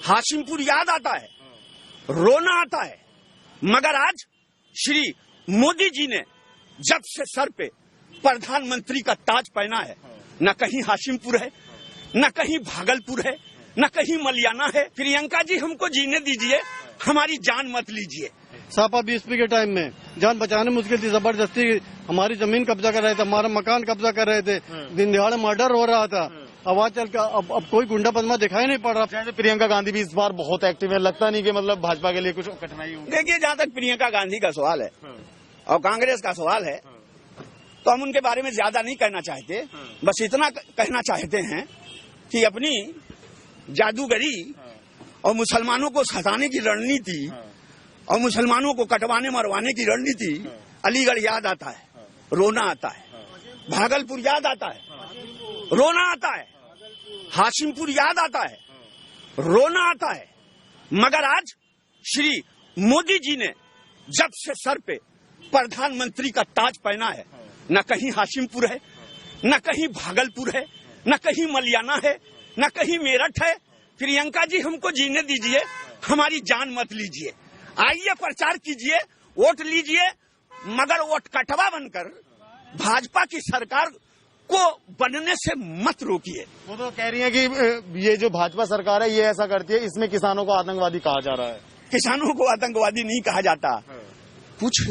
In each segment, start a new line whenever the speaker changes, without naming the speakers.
हाशिमपुर याद आता है, रोना आता है। मगर आज श्री मोदी जी ने जब से सर पे प्रधानमंत्री का ताज पहना है, न कहीं हाशिमपुर है, न कहीं भागलपुर है, न कहीं मलियाना है। प्रियंका जी हमको जीने दीजिए, हमारी जान मत लीजिए।
सपा बीएसपी के टाइम में जान बचाने मुश्किल थी, जबरदस्ती हमारी जमीन कब्जा कर रहे थे, हमारा मकान कब्जा कर रहे थे, दिन दिहाड़े मर्डर हो रहा था। आवाज चल का अब कोई गुंडा बदमा दिखाई नहीं पड़ रहा।
जैसे प्रियंका गांधी भी इस बार बहुत एक्टिव है, लगता नहीं कि मतलब भाजपा के लिए कुछ कठिनाई होगी।
देखिए, जहाँ तक प्रियंका गांधी का सवाल है और कांग्रेस का सवाल है, तो हम उनके बारे में ज्यादा नहीं कहना चाहते। बस इतना कहना चाहते हैं कि अपनी जादूगरी और मुसलमानों को सताने की रणनीति और मुसलमानों को कटवाने मरवाने की रणनीति, अलीगढ़ याद आता है, रोना आता है। भागलपुर याद आता है, रोना आता है। हाशिमपुर याद आता है, रोना आता है। मगर आज श्री मोदी जी ने जब से सर पे प्रधानमंत्री का ताज पहना है, न कहीं हाशिमपुर है, न कहीं भागलपुर है, न कहीं मलियाना है, न कहीं मेरठ है। प्रियंका जी हमको जीने दीजिए, हमारी जान मत लीजिए। आइए, प्रचार कीजिए, वोट लीजिए, मगर वोट कटवा बनकर भाजपा की सरकार को बनने से मत रोकिए।
वो तो कह रही है कि ये जो भाजपा सरकार है ये ऐसा करती है, इसमें किसानों को आतंकवादी कहा जा रहा है।
किसानों को आतंकवादी नहीं कहा जाता। कुछ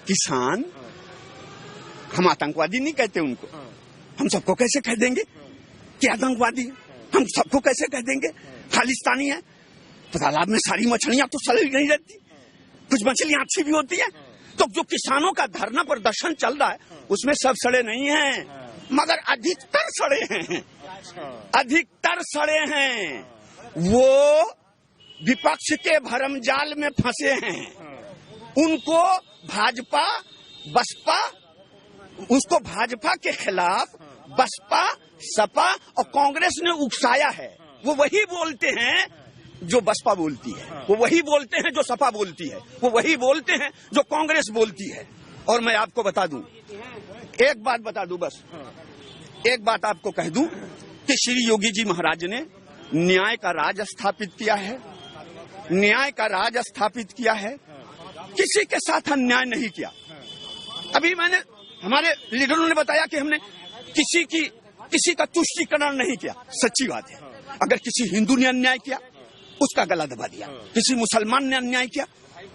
किसान, हम आतंकवादी नहीं कहते उनको। हम सबको कैसे कह देंगे कि आतंकवादी? हम सबको कैसे कह देंगे खालिस्तानी है? तालाब में सारी मछलियां तो सड़ी नहीं रहती, कुछ मछलियां अच्छी भी होती है। तो जो किसानों का धरना प्रदर्शन चल रहा है, उसमें सब सड़े नहीं हैं, मगर अधिकतर सड़े हैं, अधिकतर सड़े हैं। वो विपक्ष के भरमजाल में फंसे हैं। उनको भाजपा बसपा, उसको भाजपा के खिलाफ बसपा, सपा और कांग्रेस ने उकसाया है। वो वही बोलते हैं जो बसपा बोलती है, वो वही बोलते हैं जो सपा बोलती है, वो वही बोलते हैं जो कांग्रेस बोलती है। और मैं आपको बता दूं, एक बात बता दूं, बस एक बात आपको कह दूं कि श्री योगी जी महाराज ने न्याय का राज स्थापित किया है, न्याय का राज स्थापित किया है। किसी के साथ अन्याय नहीं किया। अभी मैंने, हमारे लीडरों ने बताया कि हमने किसी का तुष्टीकरण नहीं किया। सच्ची बात है। अगर किसी हिंदू ने अन्याय किया, उसका गला दबा दिया। किसी मुसलमान ने अन्याय किया,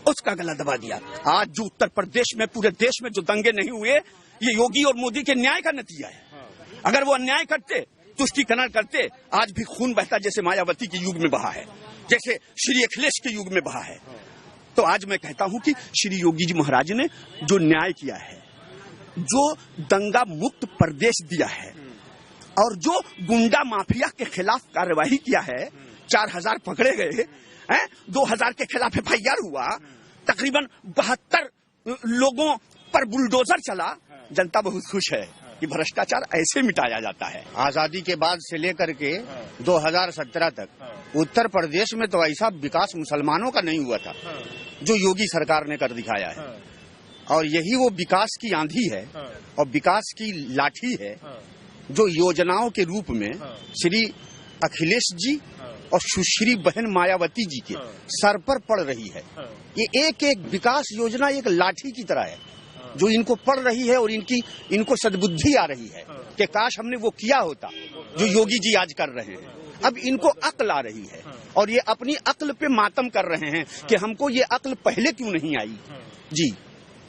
उसका गला दबा दिया। आज जो उत्तर प्रदेश में, पूरे देश में जो दंगे नहीं हुए, ये योगी और मोदी के न्याय का नतीजा है। अगर वो अन्याय करते, तुष्टीकरण करते, आज भी खून बहता जैसे मायावती के युग में बहा है, जैसे श्री अखिलेश के युग में बहा है। तो आज मैं कहता हूं कि श्री योगी जी महाराज ने जो न्याय किया है, जो दंगा मुक्त प्रदेश दिया है और जो गुंडा माफिया के खिलाफ कार्रवाई किया है, 4000 पकड़े गए हैं, 2000 के खिलाफ FIR हुआ, तकरीबन 72 लोगों पर बुलडोजर चला। जनता बहुत खुश है कि भ्रष्टाचार ऐसे मिटाया जाता है। आजादी के बाद से लेकर के 2017 तक उत्तर प्रदेश में तो ऐसा विकास मुसलमानों का नहीं हुआ था जो योगी सरकार ने कर दिखाया है। और यही वो विकास की आंधी है और विकास की लाठी है जो योजनाओं के रूप में श्री अखिलेश जी और सुश्री बहन मायावती जी के सर पर पड़ रही है। ये एक एक विकास योजना एक लाठी की तरह है जो इनको पड़ रही है और इनको सद्बुद्धि आ रही है कि काश हमने वो किया होता जो योगी जी आज कर रहे हैं। अब इनको अक्ल आ रही है और ये अपनी अक्ल पे मातम कर रहे हैं कि हमको ये अक्ल पहले क्यों नहीं आई जी।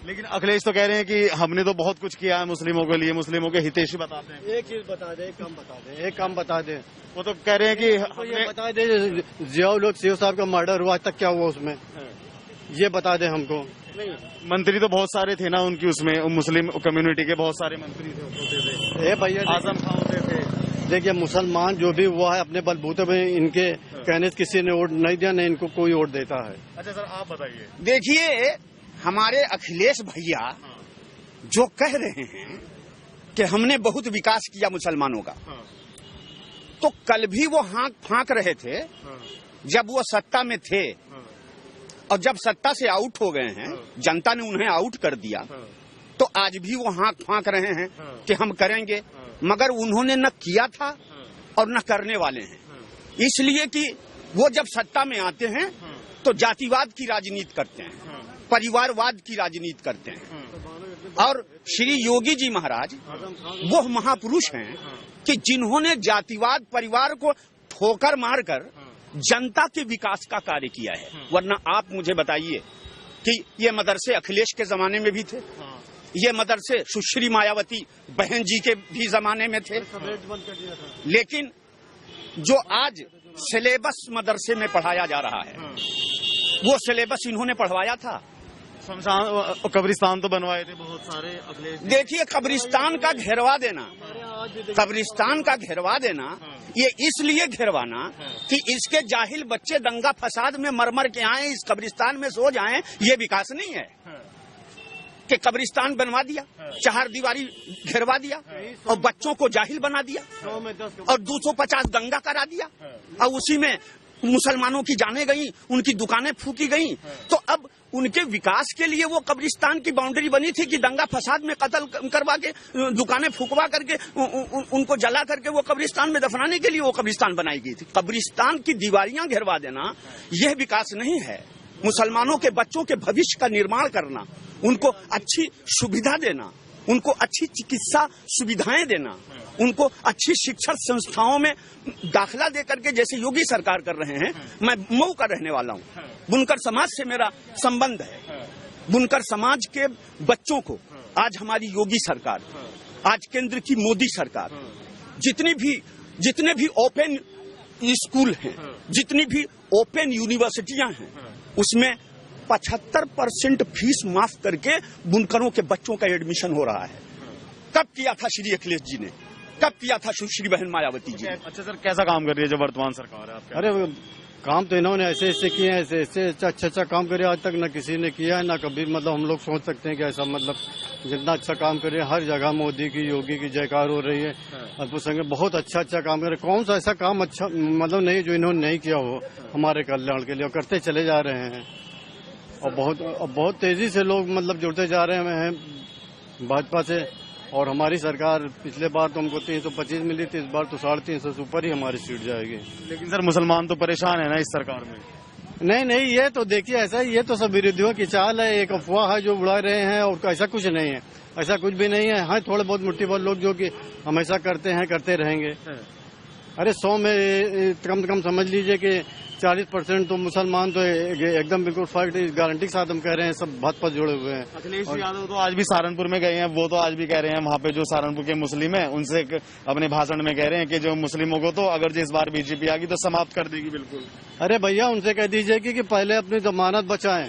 लेकिन अखिलेश तो कह रहे हैं कि हमने तो बहुत कुछ किया है मुस्लिमों के लिए, मुस्लिमों के हितैषी बताते हैं।
एक चीज बता दे, एक काम बता दे।
वो तो कह रहे हैं कि
ये बता दे, जियाउल सिंह साहब का मर्डर हुआ, आज तक क्या हुआ उसमें, ये बता दे हमको।
मंत्री तो बहुत सारे थे ना उनकी, उसमें मुस्लिम कम्युनिटी के बहुत सारे मंत्री थे।
भैया
आजम खान होते थे।
देखिए, मुसलमान जो भी हुआ है अपने बलबूते में, इनके कहने से किसी ने वोट नहीं दिया, नहीं इनको कोई वोट देता है।
अच्छा सर, आप बताइए।
देखिए, हमारे अखिलेश भैया जो कह रहे हैं कि हमने बहुत विकास किया मुसलमानों का, तो कल भी वो हाँक फाँक रहे थे जब वो सत्ता में थे, और जब सत्ता से आउट हो गए हैं, जनता ने उन्हें आउट कर दिया, तो आज भी वो हाँक फाँक रहे हैं कि हम करेंगे, मगर उन्होंने न किया था और न करने वाले हैं। इसलिए कि वो जब सत्ता में आते हैं तो जातिवाद की राजनीति करते हैं, परिवारवाद की राजनीति करते हैं। और श्री योगी जी महाराज वो महापुरुष हैं कि जिन्होंने जातिवाद परिवार को ठोकर मारकर जनता के विकास का कार्य किया है। वरना आप मुझे बताइए कि ये मदरसे अखिलेश के जमाने में भी थे, ये मदरसे सुश्री मायावती बहन जी के भी जमाने में थे, लेकिन जो आज सिलेबस मदरसे में पढ़ाया जा रहा है वो सिलेबस इन्होंने पढ़वाया था।
शमशान कब्रिस्तान तो बनवाए थे बहुत सारे अखिलेश।
देखिए, कब्रिस्तान का घेरवा देना, कब्रिस्तान का घेरवा देना, ये इसलिए घेरवाना कि इसके जाहिल बच्चे दंगा फसाद में मर मर के आए, इस कब्रिस्तान में सो जाएं, ये विकास नहीं है। कि कब्रिस्तान बनवा दिया, चार दीवारी घेरवा दिया और बच्चों को जाहिल बना दिया और 250 दंगा करा दिया और उसी में मुसलमानों की जाने गई, उनकी दुकानें फूकी गई। तो अब उनके विकास के लिए वो कब्रिस्तान की बाउंड्री बनी थी कि दंगा फसाद में कत्ल करवा के, दुकानें फूकवा करके, उनको जला करके वो कब्रिस्तान में दफनाने के लिए वो कब्रिस्तान बनाई गई थी। कब्रिस्तान की दीवारियां घेरवा देना यह विकास नहीं है। मुसलमानों के बच्चों के भविष्य का निर्माण करना, उनको अच्छी सुविधा देना, उनको अच्छी चिकित्सा सुविधाएं देना, उनको अच्छी शिक्षण संस्थाओं में दाखिला देकर के, जैसे योगी सरकार कर रहे हैं। मैं मऊ का रहने वाला हूँ, बुनकर समाज से मेरा संबंध है। बुनकर समाज के बच्चों को आज हमारी योगी सरकार, आज केंद्र की मोदी सरकार, जितने भी ओपन स्कूल हैं, जितनी भी ओपन यूनिवर्सिटियां हैं, उसमें 75% फीस माफ करके बुनकरों के बच्चों का एडमिशन हो रहा है। कब किया था श्री अखिलेश जी ने, कब किया था सुश्री बहन मायावती जी ने?
अच्छा सर, कैसा काम कर रही है जो वर्तमान सरकार है आपके?
अरे काम तो इन्होंने ऐसे ऐसे किए हैं, ऐसे ऐसे अच्छा काम करे, आज तक न किसी ने किया है, न कभी। मतलब हम लोग सोच सकते हैं कि ऐसा, मतलब जितना अच्छा काम करे, हर जगह मोदी की योगी की जयकार हो रही है। अल्पसंख्यक बहुत अच्छा काम करे। कौन सा ऐसा काम अच्छा मतलब नहीं जो इन्होंने नहीं किया हो हमारे कल्याण के लिए, और करते चले जा रहे हैं। और बहुत तेजी से लोग मतलब जुड़ते जा रहे हैं भाजपा से। और हमारी सरकार, पिछले बार तो हमको 325 मिली थी, इस बार तो 350 से ऊपर ही हमारी सीट जाएगी।
लेकिन सर मुसलमान तो परेशान है ना इस सरकार में।
नहीं, ये तो देखिए ऐसा, ये तो सब विरोधियों की चाल है, एक अफवाह है जो उड़ा रहे हैं, और ऐसा कुछ नहीं है, ऐसा कुछ भी नहीं है। हाँ, थोड़े बहुत मुट्ठी बहुत लोग जो कि हमेशा करते हैं, करते रहेंगे। अरे 100 में कम से कम समझ लीजिए कि 40% तो मुसलमान तो एकदम बिल्कुल फैक्ट गारंटी के साथ हम कह रहे हैं सब भाजपा जुड़े हुए हैं।
अखिलेश यादव तो आज भी सहारनपुर में गए हैं, वो तो आज भी कह रहे हैं वहाँ पे जो सहारनपुर के मुस्लिम हैं उनसे अपने भाषण में कह रहे हैं कि जो मुस्लिमों को तो अगर जिस बार बीजेपी आ गई तो समाप्त कर देगी बिल्कुल।
अरे भैया, उनसे कह दीजिए कि पहले अपनी जमानत बचाएं,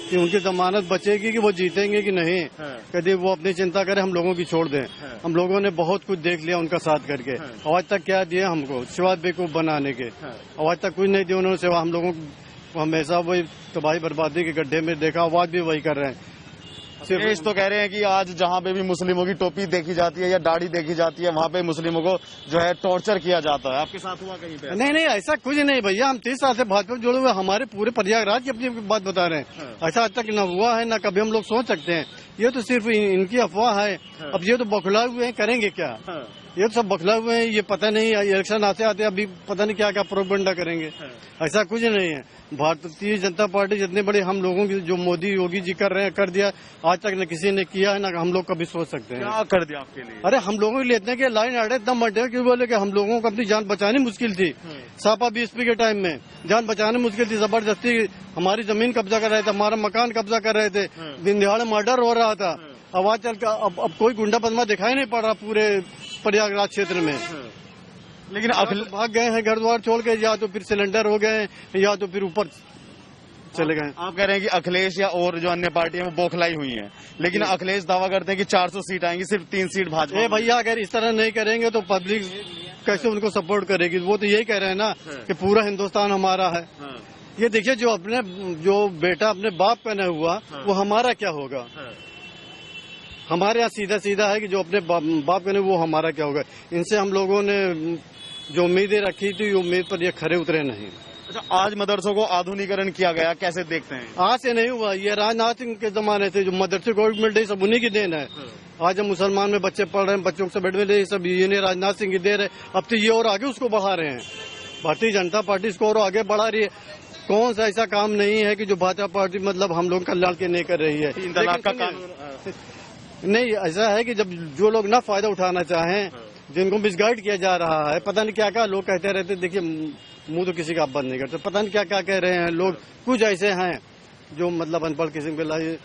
कि उनकी जमानत बचेगी कि वो जीतेंगे कि नहीं। कभी वो अपनी चिंता करें, हम लोगों की छोड़ दें। हम लोगों ने बहुत कुछ देख लिया उनका साथ करके। आज तक क्या दिया हमको, सिवाय बेवकूफ बनाने के। आज तक कुछ नहीं दिया उन्होंने, सिवा हम लोगों को हमेशा वही तबाही बर्बादी के गड्ढे में देखा, आवाज भी वही कर रहे हैं।
सिर्फ तो कह रहे हैं कि आज जहाँ पे भी मुस्लिमों की टोपी देखी जाती है या दाढ़ी देखी जाती है, वहाँ पे मुस्लिमों को जो है टॉर्चर किया जाता है। आपके साथ हुआ कहीं पे?
नहीं, ऐसा कुछ नहीं भैया, हम 30 साल से भाजपा में जुड़े हुए, हमारे पूरे प्रयागराज की अपनी बात बता रहे हैं। ऐसा आज तक न हुआ है, न कभी हम लोग सोच सकते हैं। ये तो सिर्फ इनकी अफवाह है। अब ये तो बौखलाए हुए हैं, करेंगे क्या? ये तो सब बौखलाए हुए हैं, ये पता नहीं इलेक्शन आते आते अभी पता नहीं क्या क्या प्रोपेगेंडा करेंगे। ऐसा कुछ नहीं है। भारतीय जनता पार्टी जितने बड़े हम लोगों की जो मोदी योगी जी कर रहे हैं, कर दिया। आज तक न किसी ने किया है, न हम लोग कभी सोच सकते हैं।
क्या कर दिया आपके लिए?
अरे हम लोगों के लिए इतने के लाइन आड़े एकदम बटे कि बोले कि हम लोगों को अपनी जान बचानी मुश्किल थी। सापा बीएसपी के टाइम में जान बचानी मुश्किल थी, जबरदस्ती हमारी जमीन कब्जा कर रहे थे, हमारा मकान कब्जा कर रहे थे, दिन दिहाड़े मर्डर हो रहा था। आवाज चल का अब कोई गुंडा बदमा दिखाई नहीं पड़ रहा पूरे प्रयागराज क्षेत्र में। लेकिन भाग गए हैं घर द्वार छोड़ के, या तो फिर सिलेंडर हो गए, या तो फिर ऊपर चले गए।
आप कह रहे हैं कि अखिलेश या और जो अन्य पार्टियां वो बौखलाई हुई हैं, लेकिन अखिलेश दावा करते हैं कि 400 सीट आएंगी, सिर्फ 3 सीट भाजपा।
भैया, अगर इस तरह नहीं करेंगे तो पब्लिक कैसे उनको सपोर्ट करेगी? वो तो यही कह रहे हैं ना कि पूरा हिंदुस्तान हमारा है। ये देखिए, जो बेटा अपने बाप का नहीं हुआ वो हमारा क्या होगा? हमारे यहाँ सीधा सीधा है कि जो अपने बाप का नहीं वो हमारा क्या होगा? इनसे हम लोगों ने जो उम्मीदें रखी थी, उम्मीद पर ये खरे उतरे नहीं।
अच्छा, आज मदरसों को आधुनिकीकरण किया गया, कैसे देखते हैं?
आज से नहीं हुआ, ये राजनाथ सिंह के जमाने से जो मदरसे गवर्नमेंट है, सब उन्हीं की देन है। आज हम मुसलमान में बच्चे पढ़ रहे हैं, बच्चों से बैठ में सब ये राजनाथ सिंह की देन है। अब तो ये और आगे उसको बढ़ा रहे हैं। भारतीय जनता पार्टी इसको और आगे बढ़ा रही है। कौन सा ऐसा काम नहीं है कि जो भाजपा पार्टी मतलब हम लोग कल्याण के नहीं कर रही है।
3 तलाक का
लेकिन
कानून
नहीं, ऐसा है कि जब जो लोग ना फायदा उठाना चाहें, जिनको मिसगाइड किया जा रहा है, पता नहीं क्या क्या लोग कहते रहते। देखिए, मुंह तो किसी का आप बंद नहीं करते, पता नहीं क्या क्या कह रहे हैं लोग। कुछ ऐसे हैं जो मतलब अनपढ़ किस्म के लाए,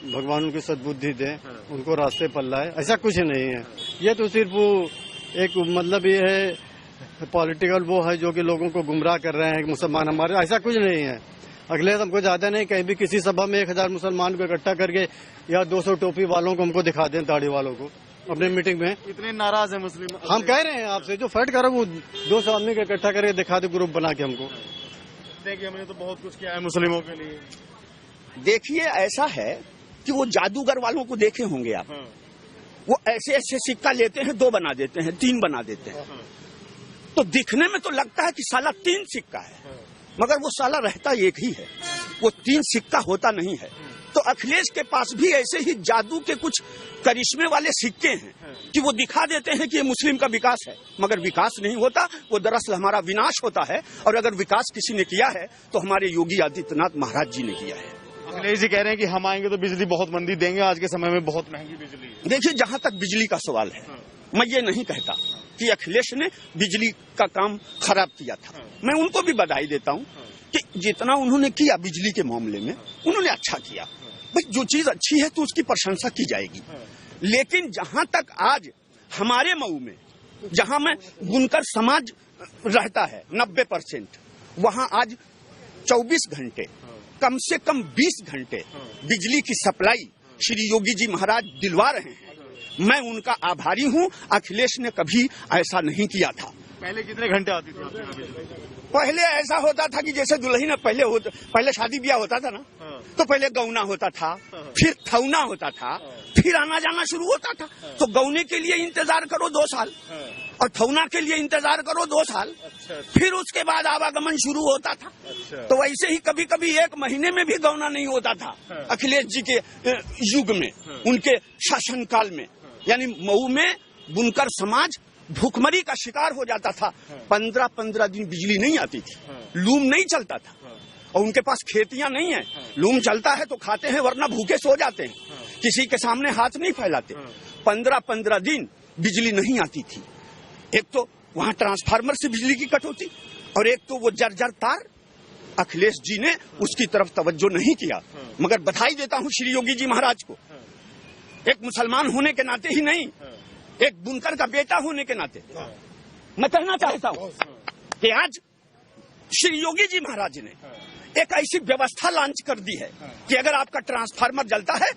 भगवान उनकी सद्बुद्धि दे, उनको रास्ते पर लाए, ऐसा कुछ नहीं है। ये तो सिर्फ एक मतलब ये है पॉलिटिकल वो है जो कि लोगों को गुमराह कर रहे हैं मुसलमान हमारे, ऐसा कुछ नहीं है। अखिलेश हमको ज्यादा नहीं, कहीं भी किसी सभा में 1000 मुसलमान को इकट्ठा करके या 200 टोपी वालों को हमको दिखा दें, दाढ़ी वालों को अपने मीटिंग में।
इतने नाराज है मुस्लिम।
हम कह रहे हैं आपसे, जो फैट करो वो 200 आदमी को इकट्ठा करके दिखा दे, ग्रुप बना के हमको।
देखिए, हमने तो बहुत कुछ किया है मुस्लिमों के लिए।
देखिए, ऐसा है कि वो जादूगर वालों को देखे होंगे आप। वो ऐसे ऐसे सिक्का लेते हैं, 2 बना देते हैं, 3 बना देते हैं। तो दिखने में तो लगता है कि साला 3 सिक्का है, मगर वो साला रहता एक ही है। वो 3 सिक्का होता नहीं है। तो अखिलेश के पास भी ऐसे ही जादू के कुछ करिश्मे वाले सिक्के हैं कि वो दिखा देते हैं कि ये मुस्लिम का विकास है, मगर विकास नहीं होता। वो दरअसल हमारा विनाश होता है। और अगर विकास किसी ने किया है तो हमारे योगी आदित्यनाथ महाराज जी ने किया है।
अखिलेश जी कह रहे हैं कि हम आएंगे तो बिजली बहुत मंदी देंगे, आज के समय में बहुत महंगी बिजली है।
देखिए, जहां तक बिजली का सवाल है, मैं ये नहीं कहता कि अखिलेश ने बिजली का काम खराब किया था। मैं उनको भी बधाई देता हूं कि जितना उन्होंने किया बिजली के मामले में, उन्होंने अच्छा किया। भाई, जो चीज अच्छी है तो उसकी प्रशंसा की जाएगी। लेकिन जहां तक आज हमारे मऊ में, जहां में बुनकर समाज रहता है 90%, वहां आज 24 घंटे, कम से कम 20 घंटे बिजली की सप्लाई श्री योगी जी महाराज दिलवा रहे हैं। मैं उनका आभारी हूं। अखिलेश ने कभी ऐसा नहीं किया था।
पहले कितने घंटे आती थी आपके यहाँ बिजली?
पहले ऐसा होता था कि जैसे दुल्हन पहले शादी ब्याह होता था ना, तो पहले गौना होता था, फिर थौना होता था, फिर आना जाना शुरू होता था। तो गौने के लिए इंतजार करो 2 साल, और थौना के लिए इंतजार करो 2 साल, फिर उसके बाद आवागमन शुरू होता था। तो वैसे ही कभी कभी 1 महीने में भी गौना नहीं होता था अखिलेश जी के युग में, उनके शासनकाल में। यानी मऊ में बुनकर समाज भूखमरी का शिकार हो जाता था। 15-15 दिन बिजली नहीं आती थी, लूम नहीं चलता था, और उनके पास खेतियां नहीं है। लूम चलता है तो खाते हैं, वरना भूखे सो जाते हैं, किसी के सामने हाथ नहीं फैलाते। 15-15 दिन बिजली नहीं आती थी। एक तो वहां ट्रांसफार्मर से बिजली की कटौती, और एक तो वो जर्जर तार। अखिलेश जी ने उसकी तरफ तवज्जो नहीं किया। मगर बधाई देता हूं श्री योगी जी महाराज को, एक मुसलमान होने के नाते ही नहीं, एक बुनकर का बेटा होने के नाते मैं कहना चाहता हूं कि आज श्री योगी जी महाराज ने एक ऐसी व्यवस्था लॉन्च कर दी है कि अगर आपका ट्रांसफार्मर जलता है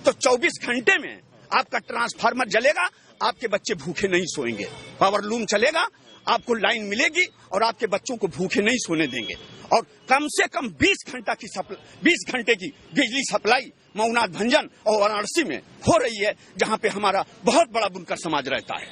तो 24 घंटे में आपका ट्रांसफार्मर जलेगा, आपके बच्चे भूखे नहीं सोएंगे। पावर लूम चलेगा, आपको लाइन मिलेगी, और आपके बच्चों को भूखे नहीं सोने देंगे। और कम से कम 20 घंटे की बिजली सप्लाई मऊनाथ भंजन और वाराणसी में हो रही है, जहां पे हमारा बहुत बड़ा बुनकर समाज रहता है।